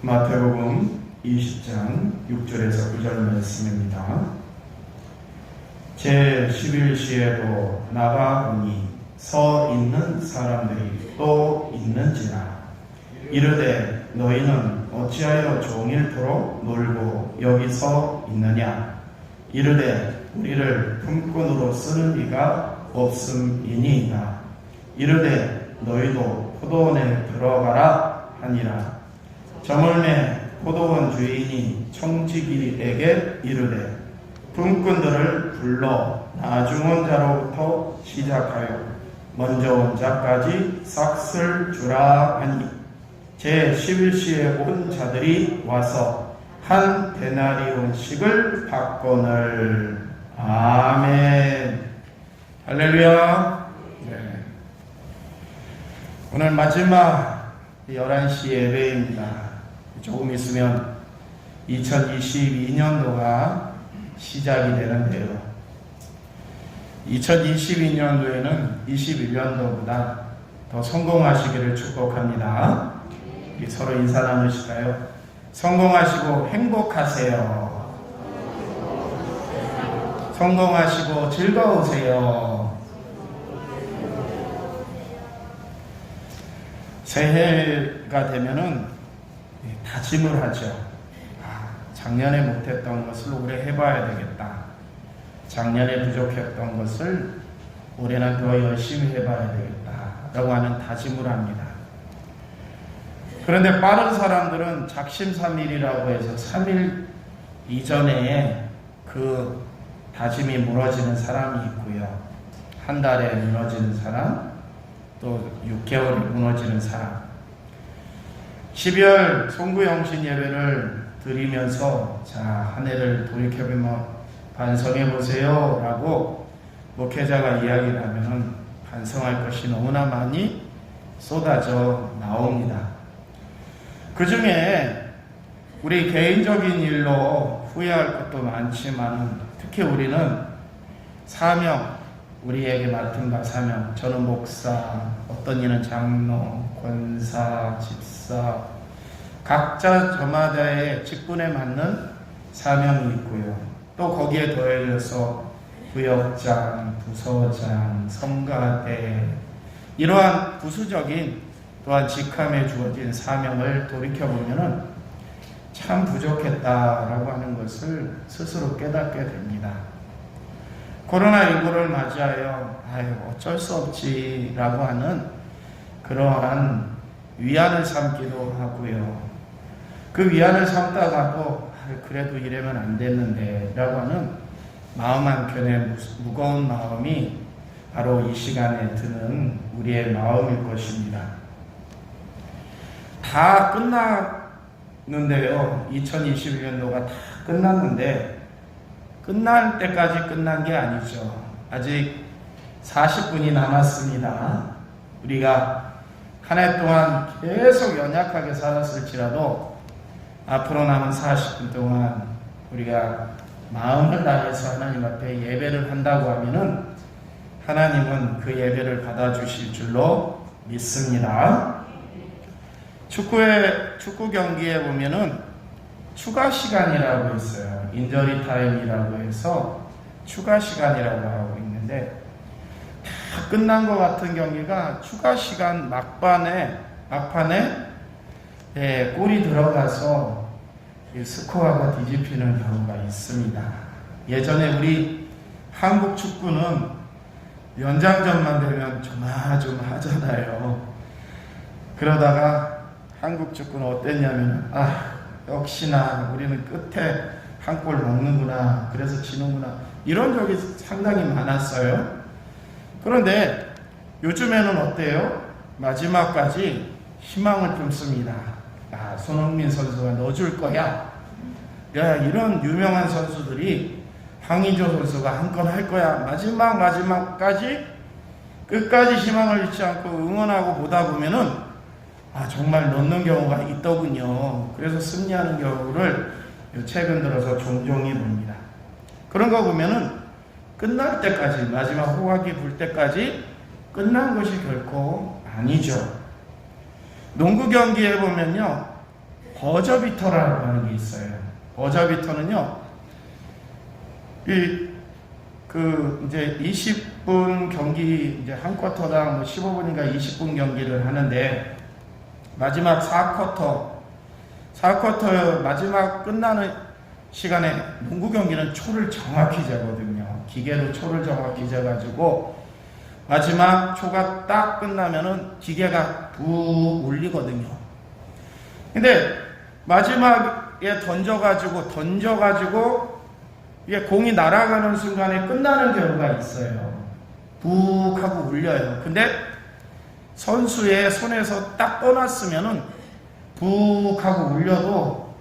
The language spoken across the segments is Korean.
마태복음 20장 6절에서 9절 말씀입니다. 제11시에도 나가 보니 서 있는 사람들이 또 있는지라. 이르되 너희는 어찌하여 종일토록 놀고 여기 서 있느냐. 이르되 우리를 품꾼으로 쓰는 이가 없음이니이다. 이르되 너희도 포도원에 들어가라 하니라. 저물매 포도원 주인이 청지기에게 이르되 품꾼들을 불러 나중 온 자로부터 시작하여 먼저 온 자까지 싹쓸 주라 하니 제11시에 온 자들이 와서 한 데나리온씩을 받거늘. 아멘. 할렐루야. 네. 오늘 마지막 11시 예배입니다. 조금 있으면 2022년도가 시작이 되는데요. 2022년도에는 21년도보다 더 성공하시기를 축복합니다. 서로 인사 나누실까요? 성공하시고 행복하세요. 성공하시고 즐거우세요. 새해가 되면은 다짐을 하죠. 작년에 못했던 것을 올해 해봐야 되겠다. 작년에 부족했던 것을 올해는 더 열심히 해봐야 되겠다 라고 하는 다짐을 합니다. 그런데 빠른 사람들은 작심삼일이라고 해서 3일 이전에 그 다짐이 무너지는 사람이 있고요. 한 달에 무너지는 사람, 또 6개월에 무너지는 사람. 12월 송구영신 예배를 드리면서 한 해를 돌이켜보며 반성해보세요 라고 목회자가 이야기를 하면 반성할 것이 너무나 많이 쏟아져 나옵니다. 그 중에 우리 개인적인 일로 후회할 것도 많지만 특히 우리는 사명, 우리에게 맡은 바 사명, 저는 목사, 어떤 이는 장로, 권사, 집사, 각자 저마다의 직분에 맞는 사명이 있고요. 또 거기에 더해져서 부역장, 부서장, 성가대, 이러한 부수적인 또한 직함에 주어진 사명을 돌이켜보면 참 부족했다라고 하는 것을 스스로 깨닫게 됩니다. 코로나19를 맞이하여 어쩔 수 없지라고 하는 그러한 위안을 삼기도 하고요. 그 위안을 삼다가도 그래도 이러면 안 됐는데 라고 하는 마음 한켠에 무거운 마음이 바로 이 시간에 드는 우리의 마음일 것입니다. 다 끝났는데요. 2021년도가 다 끝났는데 끝날 때까지 끝난 게 아니죠. 아직 40분이 남았습니다. 우리가 한 해 동안 계속 연약하게 살았을지라도 앞으로 남은 40분 동안 우리가 마음을 다해서 하나님 앞에 예배를 한다고 하면은 하나님은 그 예배를 받아주실 줄로 믿습니다. 축구 경기에 보면은 추가 시간이라고 있어요. 인저리 타임이라고 해서 추가 시간이라고 하고 있는데 다 끝난 것 같은 경기가 추가 시간 막판에 골이 들어가서 스코어가 뒤집히는 경우가 있습니다. 예전에 우리 한국 축구는 연장전만 되면 조마조마하잖아요. 그러다가 한국 축구는 어땠냐면 역시나 우리는 끝에 한 골 먹는구나, 그래서 지는구나, 이런 적이 상당히 많았어요. 그런데 요즘에는 어때요? 마지막까지 희망을 품습니다. 손흥민 선수가 넣어줄 거야. 이런 유명한 선수들이, 황의조 선수가 한 건 할 거야. 마지막까지 끝까지 희망을 잃지 않고 응원하고 보다 보면은 정말 넣는 경우가 있더군요. 그래서 승리하는 경우를 최근 들어서 종종히 봅니다. 그런 거 보면은 끝날 때까지, 마지막 호각이 불 때까지 끝난 것이 결코 아니죠. 농구 경기에 보면요, 버저비터라고 하는 게 있어요. 버저비터는요, 이제 20분 경기, 이제 한 쿼터당 15분인가 20분 경기를 하는데, 마지막 4쿼터 마지막 끝나는 시간에 농구 경기는 초를 정확히 재거든요. 기계로 초를 정확히 재가지고 마지막 초가 딱 끝나면은 기계가 부 울리거든요. 근데 마지막에 던져가지고 이게 공이 날아가는 순간에 끝나는 경우가 있어요. 북 하고 울려요. 근데 선수의 손에서 딱 떠났으면은 북 하고 울려도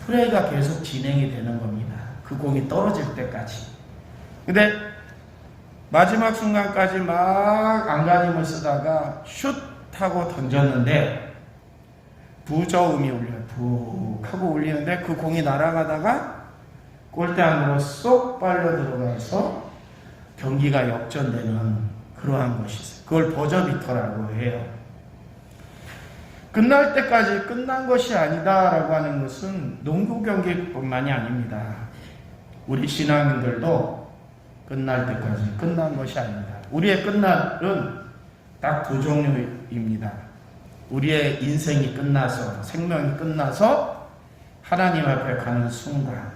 플레이가 계속 진행이 되는 겁니다. 그 공이 떨어질 때까지. 근데 마지막 순간까지 막 안간힘을 쓰다가 슛 하고 던졌는데 부저음이 울려요. 북 하고 울리는데 그 공이 날아가다가 골대 안으로 쏙 빨려 들어가서 경기가 역전되는 그러한 것이 있어요. 그걸 버저비터라고 해요. 끝날 때까지 끝난 것이 아니다라고 하는 것은 농구 경기뿐만이 아닙니다. 우리 신앙인들도 끝날 때까지 끝난 것이 아닙니다. 우리의 끝날은 딱 두 종류입니다. 우리의 인생이 끝나서, 생명이 끝나서 하나님 앞에 가는 순간.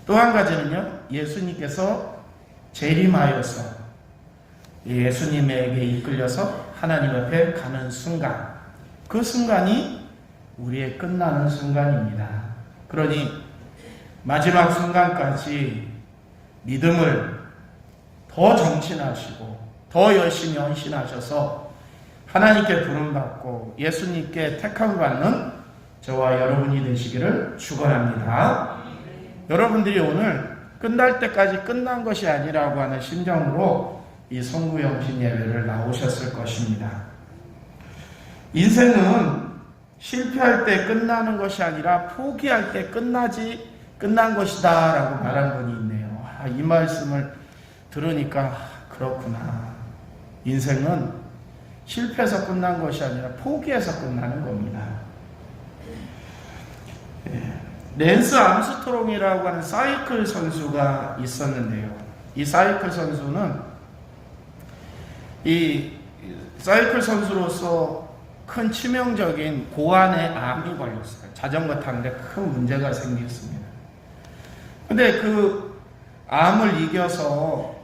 또 한 가지는요, 예수님께서 재림하여서 예수님에게 이끌려서 하나님 앞에 가는 순간, 그 순간이 우리의 끝나는 순간입니다. 그러니 마지막 순간까지 믿음을 더 정진하시고 더 열심히 헌신하셔서 하나님께 부름받고 예수님께 택함을 받는 저와 여러분이 되시기를 축원합니다. 여러분들이 오늘 끝날 때까지 끝난 것이 아니라고 하는 심정으로 이 성구영신 예배를 나오셨을 것입니다. 인생은 실패할 때 끝나는 것이 아니라 포기할 때 끝난 것이다 라고 말한 분이 있네요. 이 말씀을 들으니까 그렇구나. 인생은 실패해서 끝난 것이 아니라 포기해서 끝나는 겁니다. 랜스 암스트롱이라고 하는 사이클 선수가 있었는데요. 이 사이클 선수는 이 사이클 선수로서 큰 치명적인 고환의 암이 걸렸어요. 자전거 타는데 큰 문제가 생겼습니다. 근데 그 암을 이기면서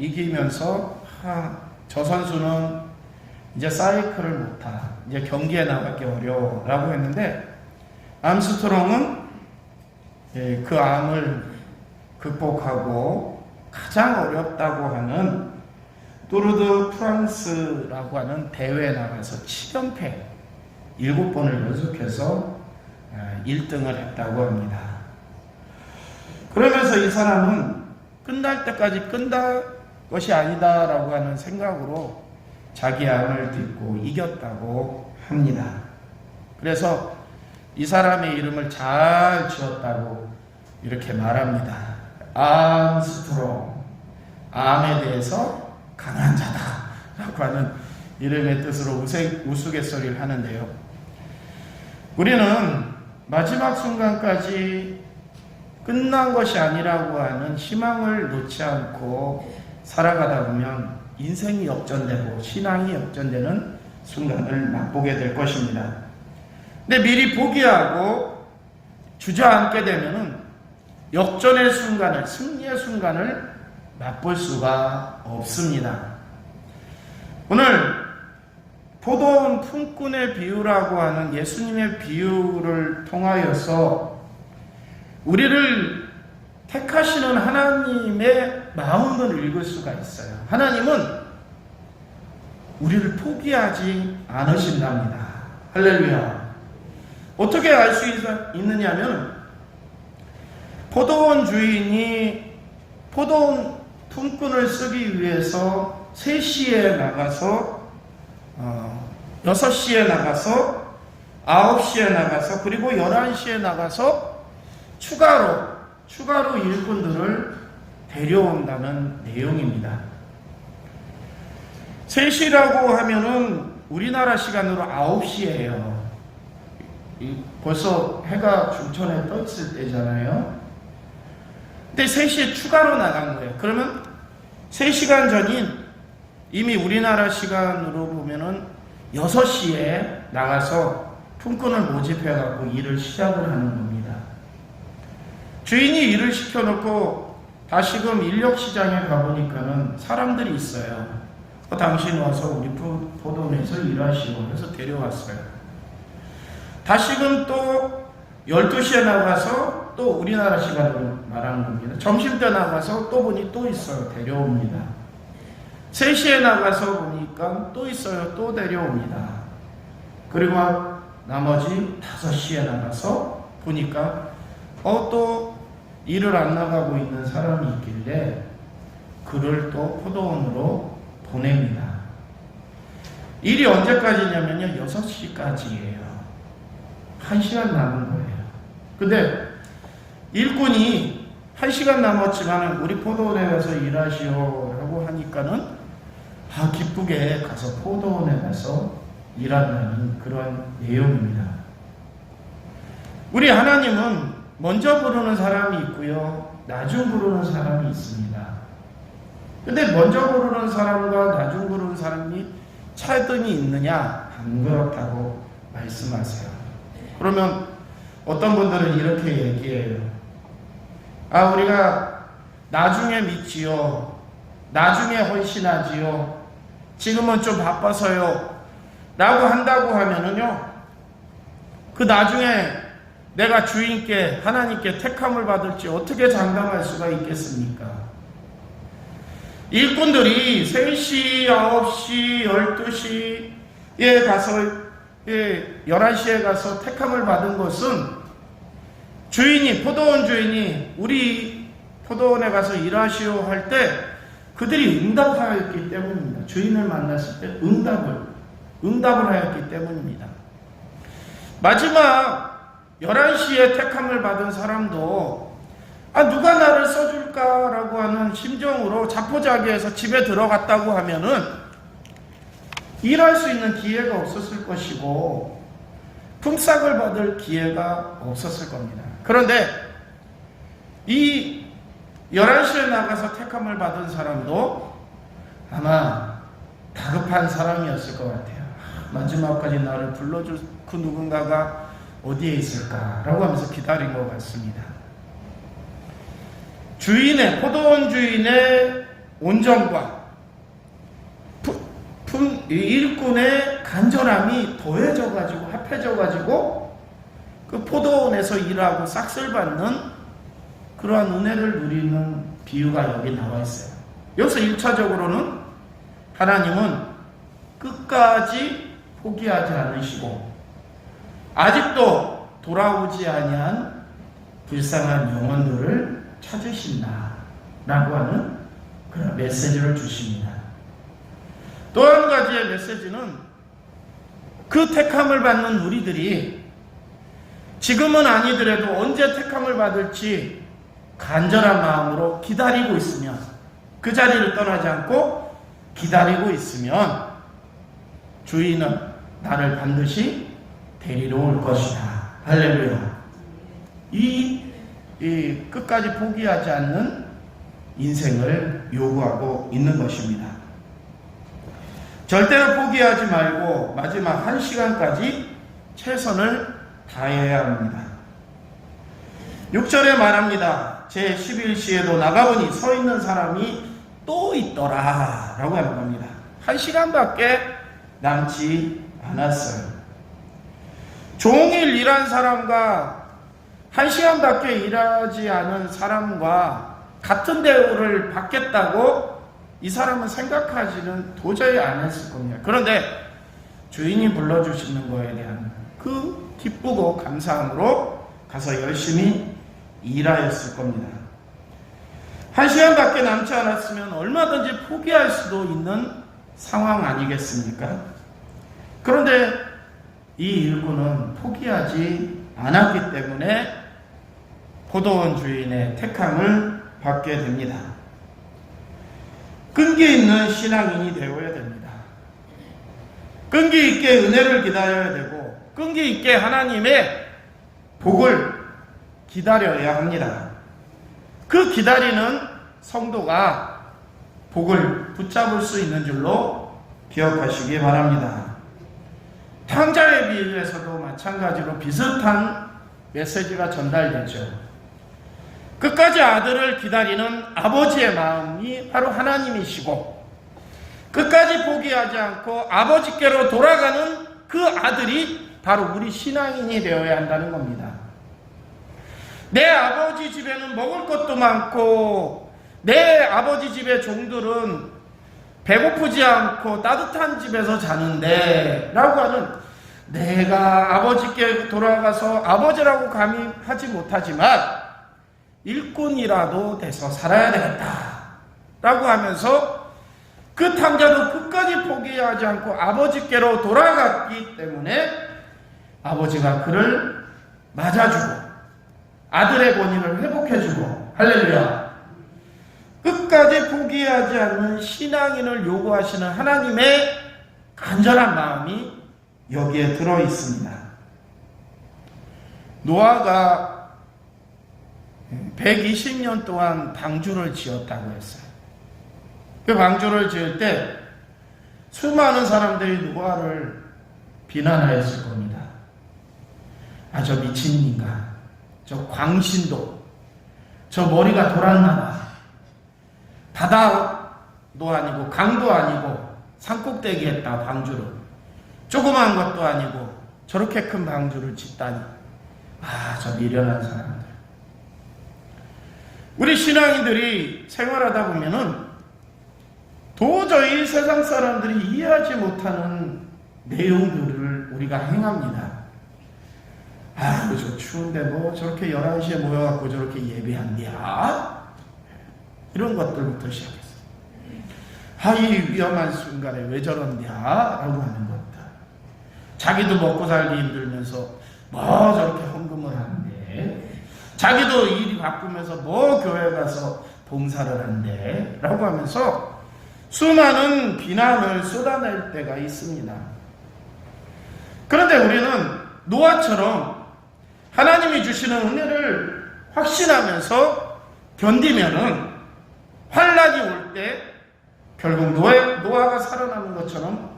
저 선수는 이제 사이클을 못하, 이제 경기에 나가기 어려워 라고 했는데, 암스트롱은 그 암을 극복하고 가장 어렵다고 하는 뚜르드 프랑스라고 하는 대회에 나가서 7연패 7번을 연속해서 1등을 했다고 합니다. 그러면서 이 사람은 끝날 때까지 끝날 것이 아니다라고 하는 생각으로 자기 암을 딛고 이겼다고 합니다. 그래서 이 사람의 이름을 잘 지었다고 이렇게 말합니다. 암스트롱, 암에 대해서 강한 자다라고 하는 이름의 뜻으로 우스갯소리를 하는데요. 우리는 마지막 순간까지 끝난 것이 아니라고 하는 희망을 놓지 않고 살아가다 보면 인생이 역전되고 신앙이 역전되는 순간을 맛보게 될 것입니다. 근데 미리 포기하고 주저앉게 되면은 역전의 순간을, 승리의 순간을 맛볼 수가 없습니다. 오늘 포도원 품꾼의 비유라고 하는 예수님의 비유를 통하여서 우리를 택하시는 하나님의 마음을 읽을 수가 있어요. 하나님은 우리를 포기하지 않으신답니다. 할렐루야. 어떻게 알 수 있느냐면, 포도원 주인이 포도원 품꾼을 쓰기 위해서 3시에 나가서 6시에 나가서 9시에 나가서 그리고 11시에 나가서 추가로 일꾼들을 데려온다는 내용입니다. 3시라고 하면은 우리나라 시간으로 9시예요. 벌써 해가 중천에 떠 있을 때잖아요. 근데 3시에 추가로 나간 거예요. 그러면 3시간 전인 이미 우리나라 시간으로 보면은 6시에 나가서 품꾼을 모집해갖고 일을 시작을 하는 겁니다. 주인이 일을 시켜놓고 다시금 인력시장에 가보니까는 사람들이 있어요. 당신 와서 우리 포도원에서 일하시오 해서 데려왔어요. 다시금 또 12시에 나가서 또 우리나라 시간으로 말하는 겁니다. 점심때 나가서 또 보니 또 있어요. 데려옵니다. 3시에 나가서 보니까 또 있어요. 또 데려옵니다. 그리고 나머지 5시에 나가서 보니까 또 일을 안 나가고 있는 사람이 있길래 그를 또 포도원으로 보냅니다. 일이 언제까지냐면요, 6시까지예요. 1시간 남은 거예요. 근데 일꾼이 1시간 남았지만 우리 포도원에 가서 일하시오라고 하니까는 기쁘게 가서 포도원에 가서 일한다는 그런 내용입니다. 우리 하나님은 먼저 부르는 사람이 있고요, 나중 부르는 사람이 있습니다. 근데 먼저 부르는 사람과 나중 부르는 사람이 차이점이 있느냐? 안 그렇다고 말씀하세요. 그러면 어떤 분들은 이렇게 얘기해요. 우리가 나중에 믿지요. 나중에 헌신하지요. 지금은 좀 바빠서요. 라고 한다고 하면은요, 그 나중에 내가 주인께, 하나님께 택함을 받을지 어떻게 장담할 수가 있겠습니까? 일꾼들이 3시, 9시, 12시에 가서 11시에 가서 택함을 받은 것은 주인이, 포도원 주인이 우리 포도원에 가서 일하시오 할 때 그들이 응답하였기 때문입니다. 주인을 만났을 때 응답을 하였기 때문입니다. 마지막 11시에 택함을 받은 사람도 누가 나를 써줄까라고 하는 심정으로 자포자기해서 집에 들어갔다고 하면은 일할 수 있는 기회가 없었을 것이고 품삯을 받을 기회가 없었을 겁니다. 그런데 이 11시에 나가서 택함을 받은 사람도 아마 다급한 사람이었을 것 같아요. 마지막까지 나를 불러줄 그 누군가가 어디에 있을까라고 하면서 기다린 것 같습니다. 포도원 주인의 온정과 일꾼의 간절함이 더해져가지고 합해져가지고 그 포도원에서 일하고 싹쓸 받는 그러한 은혜를 누리는 비유가 여기 나와 있어요. 여기서 1차적으로는 하나님은 끝까지 포기하지 않으시고 아직도 돌아오지 아니한 불쌍한 영혼들을 찾으신다라고 하는 그런 메시지를 주십니다. 또 한 가지의 메시지는 그 택함을 받는 우리들이 지금은 아니더라도 언제 택함을 받을지 간절한 마음으로 기다리고 있으면, 그 자리를 떠나지 않고 기다리고 있으면 주인은 나를 반드시 데리러 올 것이다. 할렐루야. 이 끝까지 포기하지 않는 인생을 요구하고 있는 것입니다. 절대로 포기하지 말고 마지막 1시간까지 최선을 다해야 합니다. 6절에 말합니다. 제11시에도 나가보니 서 있는 사람이 또 있더라 라고 하는 겁니다. 1시간밖에 남지 않았어요. 종일 일한 사람과 1시간밖에 일하지 않은 사람과 같은 대우를 받겠다고 이 사람은 생각하지는 도저히 안 했을 겁니다. 그런데 주인이 불러주시는 거에 대한 그 기쁘고 감사함으로 가서 열심히 일하였을 겁니다. 1시간밖에 남지 않았으면 얼마든지 포기할 수도 있는 상황 아니겠습니까? 그런데 이 일꾼은 포기하지 않았기 때문에 포도원 주인의 택함을 받게 됩니다. 끈기 있는 신앙인이 되어야 됩니다. 끈기 있게 은혜를 기다려야 되고 끈기 있게 하나님의 복을 기다려야 합니다. 그 기다리는 성도가 복을 붙잡을 수 있는 줄로 기억하시기 바랍니다. 탕자의 비유에서도 마찬가지로 비슷한 메시지가 전달되죠. 끝까지 아들을 기다리는 아버지의 마음이 바로 하나님이시고, 끝까지 포기하지 않고 아버지께로 돌아가는 그 아들이 바로 우리 신앙인이 되어야 한다는 겁니다. 내 아버지 집에는 먹을 것도 많고, 내 아버지 집의 종들은 배고프지 않고 따뜻한 집에서 자는데 라고 하는, 내가 아버지께 돌아가서 아버지라고 감히 하지 못하지만 일꾼이라도 돼서 살아야 되겠다 라고 하면서 그 탕자도 끝까지 포기하지 않고 아버지께로 돌아갔기 때문에 아버지가 그를 맞아주고 아들의 권위를 회복해주고, 할렐루야, 끝까지 포기하지 않는 신앙인을 요구하시는 하나님의 간절한 마음이 여기에 들어 있습니다. 노아가 120년 동안 방주를 지었다고 했어요. 그 방주를 지을 때 수많은 사람들이 노아를 비난하였을 겁니다. 아, 저 미친 인간, 저 광신도, 저 머리가 돌았나봐, 바다도 아니고 강도 아니고 산꼭대기 했다 방주를, 조그만 것도 아니고 저렇게 큰 방주를 짓다니, 아, 저 미련한 사람들. 우리 신앙인들이 생활하다 보면은 도저히 세상 사람들이 이해하지 못하는 내용들을 우리가 행합니다. 아, 저 추운데 뭐 저렇게 11시에 모여갖고 저렇게 예배한디야? 이런 것들부터 시작했어요. 아, 이 위험한 순간에 왜 저런디야? 라고 하는 것들. 자기도 먹고 살기 힘들면서 뭐 저렇게 헌금을 하는데, 자기도 일이 바쁘면서 뭐 교회 가서 봉사를 한대 라고 하면서 수많은 비난을 쏟아낼 때가 있습니다. 그런데 우리는 노아처럼 하나님이 주시는 은혜를 확신하면서 견디면은 환란이 올 때 결국 노아가 살아남은 것처럼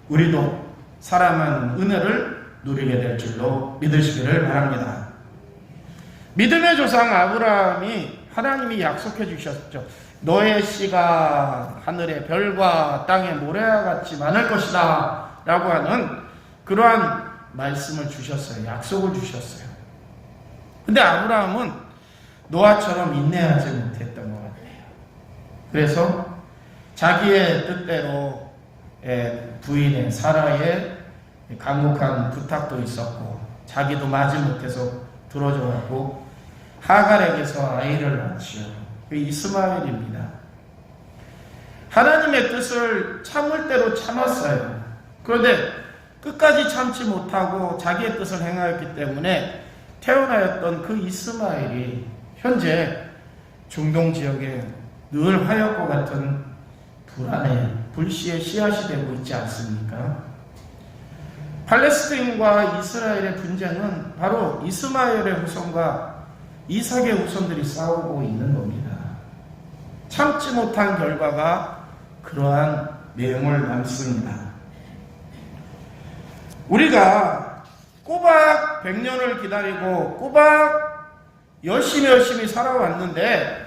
우리도 사랑하는 은혜를 누리게 될 줄로 믿으시기를 바랍니다. 믿음의 조상 아브라함이 하나님이 약속해 주셨죠. 너의 씨가 하늘의 별과 땅의 모래와 같이 많을 것이다 라고 하는 그러한 말씀을 주셨어요. 약속을 주셨어요. 근데 아브라함은 노아처럼 인내하지 못했던 것 같아요. 그래서 자기의 뜻대로 부인의 사라의 간곡한 부탁도 있었고, 자기도 마지 못해서 들어줘갖고 하갈에게서 아이를 낳지요. 그 이스마엘입니다. 하나님의 뜻을 참을 대로 참았어요. 그런데 끝까지 참지 못하고 자기의 뜻을 행하였기 때문에 태어나였던 그 이스마엘이 현재 중동 지역에 늘 화약과 같은 불안의 불씨의 씨앗이 되고 있지 않습니까? 팔레스타인과 이스라엘의 분쟁은 바로 이스마엘의 후손과 이삭의 후손들이 싸우고 있는 겁니다. 참지 못한 결과가 그러한 내용을 남습니다. 우리가 꼬박 100년을 기다리고 꼬박 열심히 살아왔는데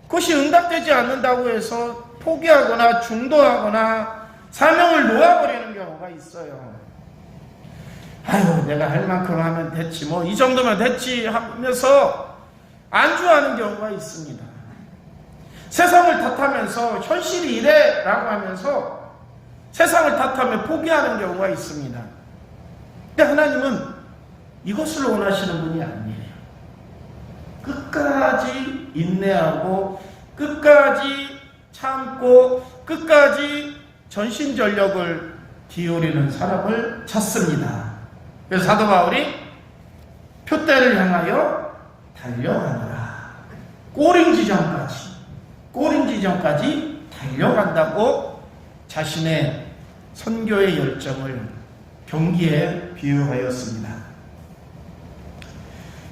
그것이 응답되지 않는다고 해서 포기하거나 중도하거나 사명을 놓아버리는 경우가 있어요. 아유, 내가 할 만큼 하면 됐지, 뭐 이 정도면 됐지 하면서 안주하는 경우가 있습니다. 세상을 탓하면서 현실이 이래 라고 하면서 세상을 탓하며 포기하는 경우가 있습니다. 근데 하나님은 이것을 원하시는 분이 아니에요. 끝까지 인내하고 끝까지 참고 끝까지 전심전력을 기울이는 사람을 찾습니다. 그래서 사도 바울이 표대를 향하여 달려가노라. 꼬린 지점까지 달려간다고 자신의 선교의 열정을 경기에 비유하였습니다.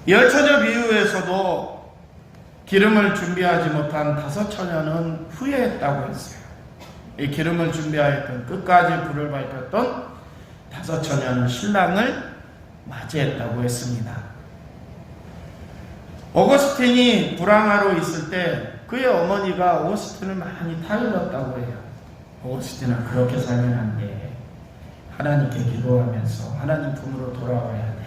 열처녀 비유에서도 기름을 준비하지 못한 5 처녀는 후회했다고 했어요. 이 기름을 준비하였던 끝까지 불을 밝혔던 5 처녀는 신랑을 맞이했다고 했습니다. 어거스틴이 불황하로 있을 때 그의 어머니가 어거스틴을 많이 타일렀다고 해요. 어거스틴은 그렇게 살면 안 돼. 하나님께 기도하면서 하나님 품으로 돌아와야 돼.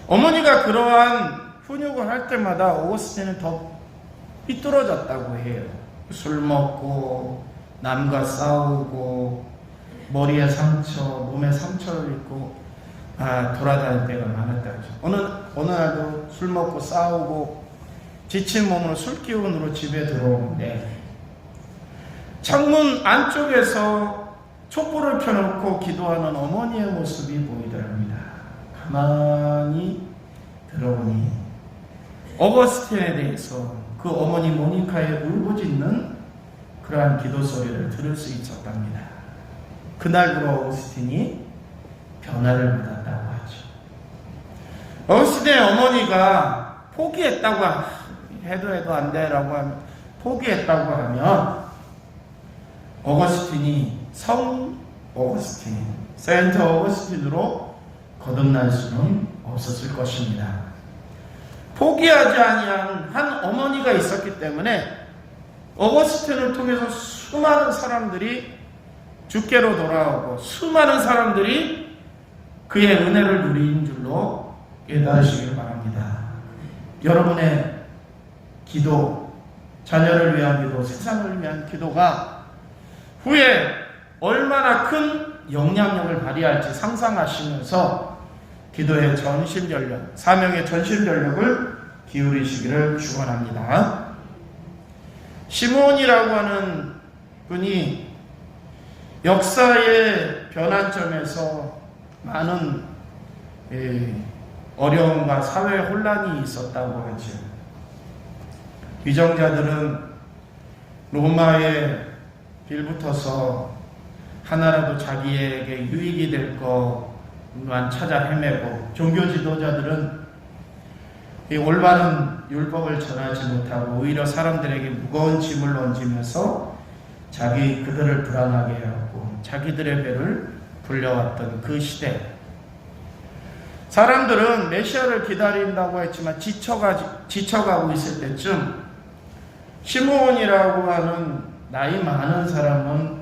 어머니가 그러한 훈육을 할 때마다 어거스틴은 더 삐뚤어졌다고 해요. 술 먹고 남과 싸우고 머리에 상처, 몸에 상처를 입고 돌아다닐 때가 많았다고 하죠. 어느 날도 술 먹고 싸우고 지친 몸으로 술 기운으로 집에 들어오는데 창문 안쪽에서 촛불을 켜놓고 기도하는 어머니의 모습이 보이더랍니다. 가만히 들어보니 어거스틴에 대해서 그 어머니 모니카의 울부짖는 그러한 기도 소리를 들을 수 있었답니다. 그날부로 어거스틴이 변화를 받았다고 하죠. 어거스틴의 어머니가 포기했다고 해도 안 돼라고 하면 포기했다고 하면 어거스틴이 성 어거스틴, 세인트 어거스틴으로 거듭날 수는 없었을 것입니다. 포기하지 아니한 한 어머니가 있었기 때문에 어거스틴을 통해서 수많은 사람들이 주께로 돌아오고 수많은 사람들이 그의 은혜를 누리는 줄로 깨달으시길 바랍니다. 여러분의 기도, 자녀를 위한 기도, 세상을 위한 기도가 후에 얼마나 큰 영향력을 발휘할지 상상하시면서 기도의 전심전력, 사명의 전심전력을 기울이시기를 축원합니다. 시므온이라고 하는 분이 역사의 변환점에서 많은 어려움과 사회 혼란이 있었다고 하죠. 위정자들은 로마에 빌붙어서 하나라도 자기에게 유익이 될 것만 찾아 헤매고, 종교 지도자들은 이 올바른 율법을 전하지 못하고 오히려 사람들에게 무거운 짐을 얹으면서 그들을 불안하게 하고 자기들의 배를 불려왔던 그 시대, 사람들은 메시아를 기다린다고 했지만 지쳐가고 있을 때쯤 시므온이라고 하는 나이 많은 사람은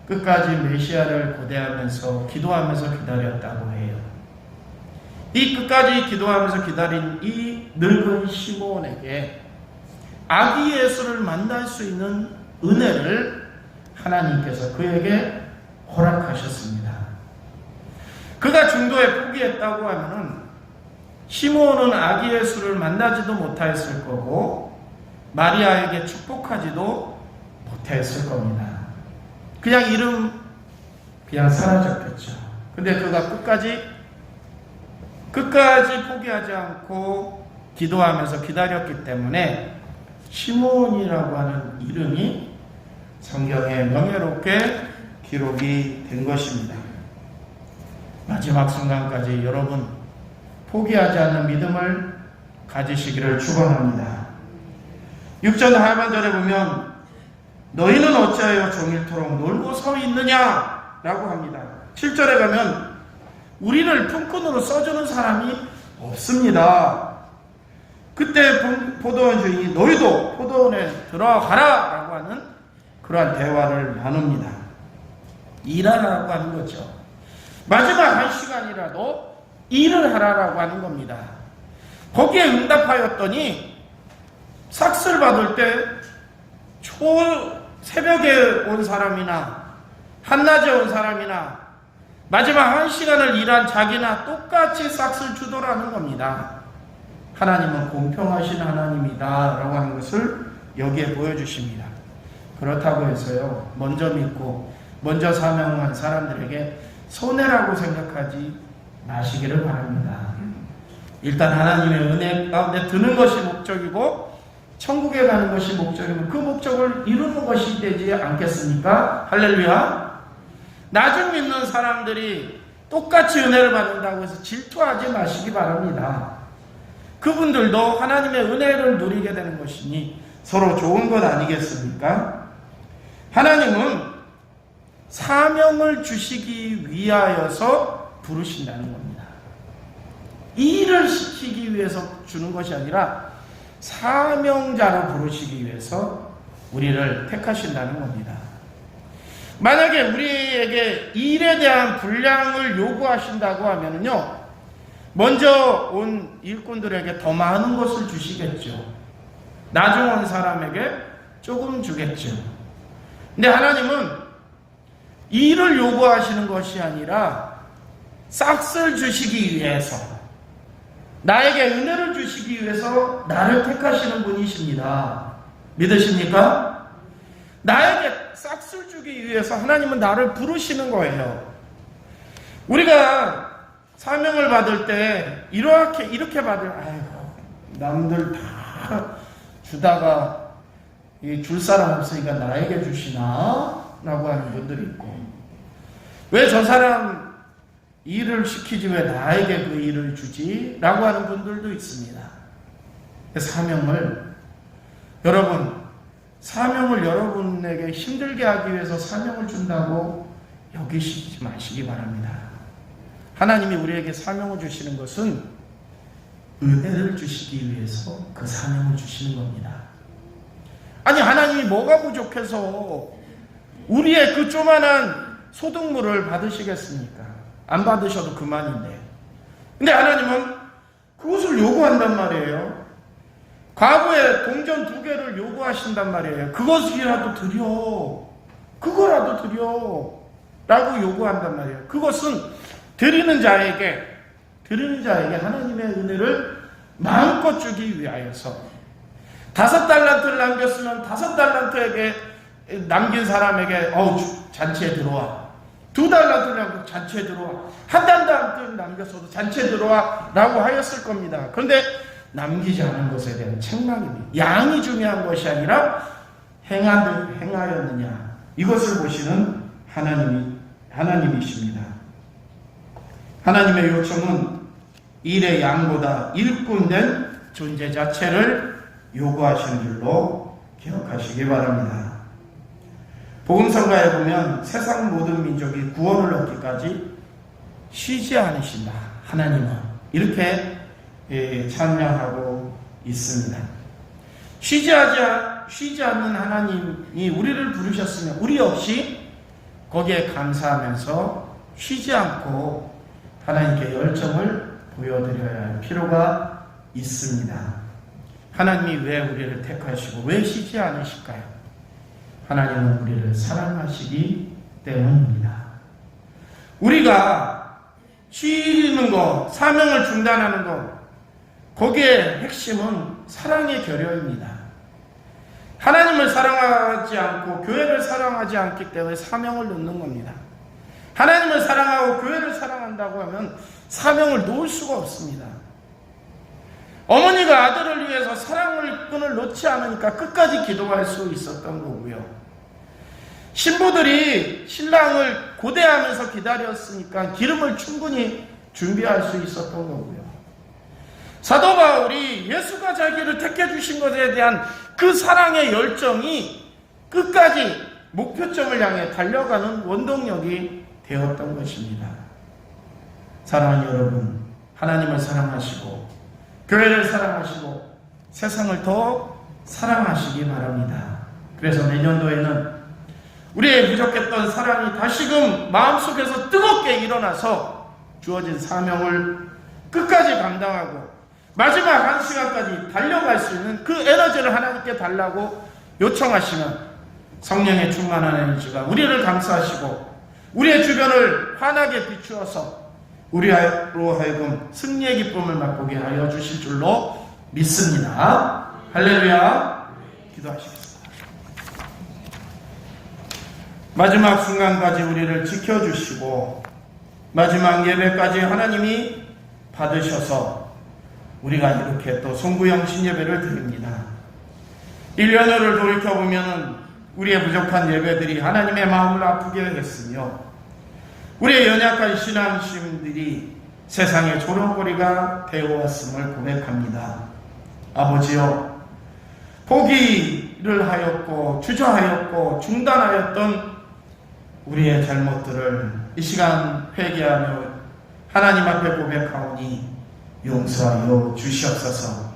끝까지 메시아를 고대하면서 기도하면서 기다렸다고 해요. 이 끝까지 기도하면서 기다린 이 늙은 시므온에게 아기 예수를 만날 수 있는 은혜를 하나님께서 그에게 허락하셨습니다. 그가 중도에 포기했다고 하면은 시므온은 아기 예수를 만나지도 못하였을 거고 마리아에게 축복하지도 못했을 겁니다. 그냥 사라졌겠죠. 근데 그가 끝까지 포기하지 않고 기도하면서 기다렸기 때문에 시므온이라고 하는 이름이 성경에 명예롭게 기록이 된 것입니다. 마지막 순간까지 여러분 포기하지 않는 믿음을 가지시기를 축원합니다. 6절 하반절에 보면 너희는 어찌하여 종일토록 놀고 서 있느냐 라고 합니다. 7절에 가면 우리를 품꾼으로 써주는 사람이 없습니다. 그때 포도원 주인이 너희도 포도원에 들어가라 라고 하는 그러한 대화를 나눕니다. 일하라고 하는 거죠. 마지막 1시간이라도 일을 하라라고 하는 겁니다. 거기에 응답하였더니 삭슬 받을 때 새벽에 온 사람이나 한낮에 온 사람이나 마지막 1시간을 일한 자기나 똑같이 삭슬 주더라는 겁니다. 하나님은 공평하신 하나님이다 라고 하는 것을 여기에 보여주십니다. 그렇다고 해서요, 먼저 믿고 먼저 사명한 사람들에게 손해라고 생각하지 마시기를 바랍니다. 일단 하나님의 은혜 가운데 드는 것이 목적이고 천국에 가는 것이 목적이면 그 목적을 이루는 것이 되지 않겠습니까? 할렐루야. 나중 믿는 사람들이 똑같이 은혜를 받는다고 해서 질투하지 마시기 바랍니다. 그분들도 하나님의 은혜를 누리게 되는 것이니 서로 좋은 것 아니겠습니까? 하나님은 사명을 주시기 위하여서 부르신다는 겁니다. 일을 시키기 위해서 주는 것이 아니라 사명자로 부르시기 위해서 우리를 택하신다는 겁니다. 만약에 우리에게 일에 대한 분량을 요구하신다고 하면요, 먼저 온 일꾼들에게 더 많은 것을 주시겠죠. 나중 온 사람에게 조금 주겠죠. 근데 하나님은 일을 요구하시는 것이 아니라 싹쓸 주시기 위해서, 나에게 은혜를 주시기 위해서 나를 택하시는 분이십니다. 믿으십니까? 나에게 싹쓸 주기 위해서 하나님은 나를 부르시는 거예요. 우리가 사명을 받을 때 이렇게 아이고, 남들 다 주다가 줄 사람 없으니까 나에게 주시나? 라고 하는 분들이 있고, 왜 저 사람 일을 시키지 왜 나에게 그 일을 주지? 라고 하는 분들도 있습니다. 사명을 여러분에게 힘들게 하기 위해서 사명을 준다고 여기시지 마시기 바랍니다. 하나님이 우리에게 사명을 주시는 것은 은혜를 주시기 위해서 그 사명을 주시는 겁니다. 아니, 하나님이 뭐가 부족해서 우리의 그 조만한 소득물을 받으시겠습니까? 안 받으셔도 그만인데. 근데 하나님은 그것을 요구한단 말이에요. 과거에 동전 2개를 요구하신단 말이에요. 그것이라도 그거라도 드려 라고 요구한단 말이에요. 그것은 드리는 자에게 하나님의 은혜를 마음껏 주기 위하여서, 5달란트를 남겼으면 5달란트에게 남긴 사람에게 잔치에 들어와. 2달란트를 남겨 잔치에 들어와. 1달란트를 남겼어도 잔치에 들어와 라고 하였을 겁니다. 그런데 남기지 않은 것에 대한 책망입니다. 양이 중요한 것이 아니라 행하였느냐, 이것을 보시는 하나님이십니다. 하나님의 요청은 일의 양보다 일꾼된 존재 자체를 요구하시는 줄로 기억하시기 바랍니다. 복음성가에 보면 세상 모든 민족이 구원을 얻기까지 쉬지 않으신다, 하나님은 이렇게 찬양하고 있습니다. 쉬지 않는 하나님이 우리를 부르셨으면 우리 역시 거기에 감사하면서 쉬지 않고 하나님께 열정을 보여드려야 할 필요가 있습니다. 하나님이 왜 우리를 택하시고 왜 쉬지 않으실까요? 하나님은 우리를 사랑하시기 때문입니다. 우리가 쉬는 것, 사명을 중단하는 것, 거기에 핵심은 사랑의 결여입니다. 하나님을 사랑하지 않고 교회를 사랑하지 않기 때문에 사명을 놓는 겁니다. 하나님을 사랑하고 교회를 사랑한다고 하면 사명을 놓을 수가 없습니다. 어머니가 아들을 위해서 사랑의 끈을 놓지 않으니까 끝까지 기도할 수 있었던 거고요. 신부들이 신랑을 고대하면서 기다렸으니까 기름을 충분히 준비할 수 있었던 거고요. 사도 바울이 예수가 자기를 택해 주신 것에 대한 그 사랑의 열정이 끝까지 목표점을 향해 달려가는 원동력이 되었던 것입니다. 사랑하는 여러분, 하나님을 사랑하시고 교회를 사랑하시고 세상을 더 사랑하시기 바랍니다. 그래서 내년도에는 우리의 부족했던 사랑이 다시금 마음속에서 뜨겁게 일어나서 주어진 사명을 끝까지 감당하고 마지막 1시간까지 달려갈 수 있는 그 에너지를 하나님께 달라고 요청하시면 성령의 충만한 에너지가 우리를 감싸시고 우리의 주변을 환하게 비추어서 우리로 하여금 승리의 기쁨을 맛보게 하여 주실 줄로 믿습니다. 할렐루야. 기도하시겠습니다. 마지막 순간까지 우리를 지켜주시고 마지막 예배까지 하나님이 받으셔서 우리가 이렇게 또 송구영 신예배를 드립니다. 1년을 돌이켜보면 우리의 부족한 예배들이 하나님의 마음을 아프게 했으며 우리의 연약한 신앙심들이 세상의 조롱거리가 되어왔음을 고백합니다. 아버지여, 포기를 하였고 주저하였고 중단하였던 우리의 잘못들을 이 시간 회개하며 하나님 앞에 고백하오니 용서하여 주시옵소서.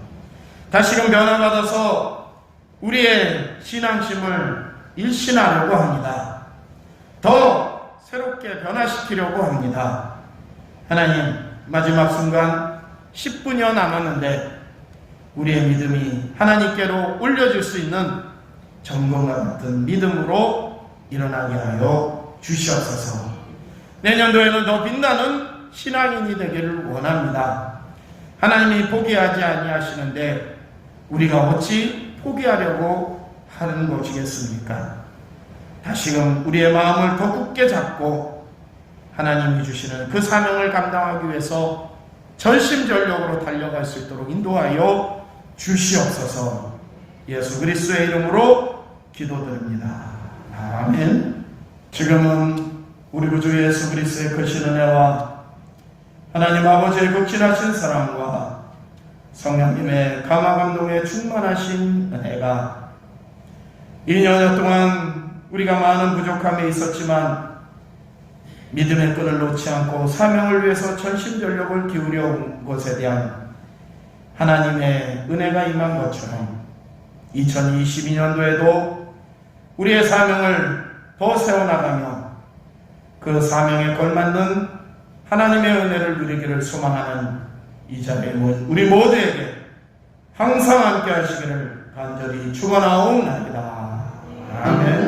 다시금 변화받아서 우리의 신앙심을 일신하려고 합니다. 더 새롭게 변화시키려고 합니다. 하나님, 마지막 순간 10분여 남았는데 우리의 믿음이 하나님께로 올려줄 수 있는 점검과 같은 믿음으로 일어나게 하여 주시옵소서. 내년도에는 더 빛나는 신앙인이 되기를 원합니다. 하나님이 포기하지 아니하시는데 우리가 어찌 포기하려고 하는 것이겠습니까? 다시금 우리의 마음을 더 굳게 잡고 하나님이 주시는 그 사명을 감당하기 위해서 전심전력으로 달려갈 수 있도록 인도하여 주시옵소서. 예수 그리스도의 이름으로 기도드립니다. 아멘. 지금은 우리 구주 예수 그리스도의 크신 은혜와 하나님 아버지의 극진하신 사랑과 성령님의 감화감동에 충만하신 은혜가 1년여 동안 우리가 많은 부족함이 있었지만 믿음의 끈을 놓지 않고 사명을 위해서 전심전력을 기울여 온 것에 대한 하나님의 은혜가 임한 것처럼 2022년도에도 우리의 사명을 더 세워나가며 그 사명에 걸맞는 하나님의 은혜를 누리기를 소망하는 이 자리에 우리 모두에게 항상 함께 하시기를 간절히 축원하옵나이다. 아멘.